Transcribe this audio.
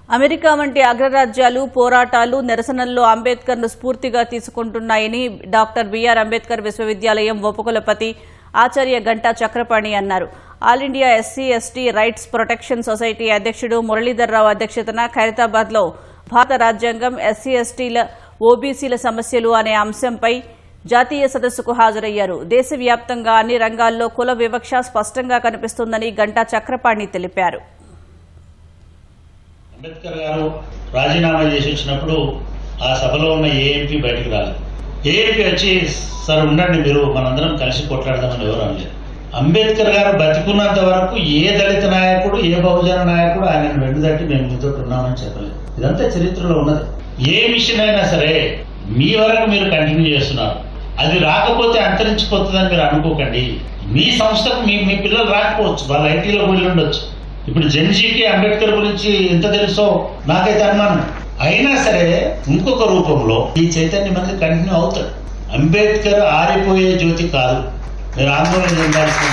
America వంటి అగ్రరాజ్యాలు పోరాటాలు నిరసనల్లో అంబేద్కర్ను స్ఫూర్తిగా తీసుకుంటున్నాయని డాక్టర్ బిఆర్ అంబేద్కర్ విశ్వవిద్యాలయం ఉపకులపతి ఆచార్య గంటా చక్రపాణి అన్నారు. All India SC ST rights protection society అధ్యక్షుడు మురళీధర్రావు అధ్యక్షతన ఖైరతాబాద్లో భారత రాజ్యాంగం, ఎస్సీ ఎస్టీల, ఓబీసీల సమస్యలు అనే అంశంపై జాతీయ సదస్సుకు హాజరయ్యారు. దేశవ్యాప్తంగా అన్ని రంగాల్లో కుల వివక్ష స్పష్టంగా కనిపిస్తుందని గంటా చక్రపాణి తెలిపారు. అంబేద్కర్ గారు రాజీనామా చేసి వచ్చినప్పుడు ఆ సభలో ఉన్న ఏఎంపీ బయటకు రాలేదు. ఏఎంపీ వచ్చి సార్ ఉండండి, మీరు మనందరం కలిసి కొట్లాడదామని ఎవరు అనలేదు. అంబేద్కర్ గారు బతికున్నంత వరకు ఏ దళిత నాయకుడు, ఏ బహుజన నాయకుడు ఆయనను వెండుదట్టి మేము మీతో ఉన్నామని చెప్పలేదు. ఇదంతా చరిత్రలో ఉన్నది. ఏ మిషన్ అయినా సరే మీ వరకు మీరు కంటిన్యూ చేస్తున్నారు, అది రాకపోతే అంతరించిపోతుందని మీరు అనుకోకండి. మీ సంస్థకు మీ పిల్లలు రాకపోవచ్చు, వాళ్ళ ఐటీలో వెళ్ళి ఉండొచ్చు. ఇప్పుడు జెన్జీకి అంబేద్కర్ గురించి ఎంత తెలుసో నాకైతే అనుమానం. అయినా సరే ఇంకొక రూపంలో ఈ చైతన్యం అనేది కంటిన్యూ అవుతాడు. అంబేద్కర్ ఆరిపోయే జ్యోతి కాదు, మీరు ఆందోళన చెందాల్సిన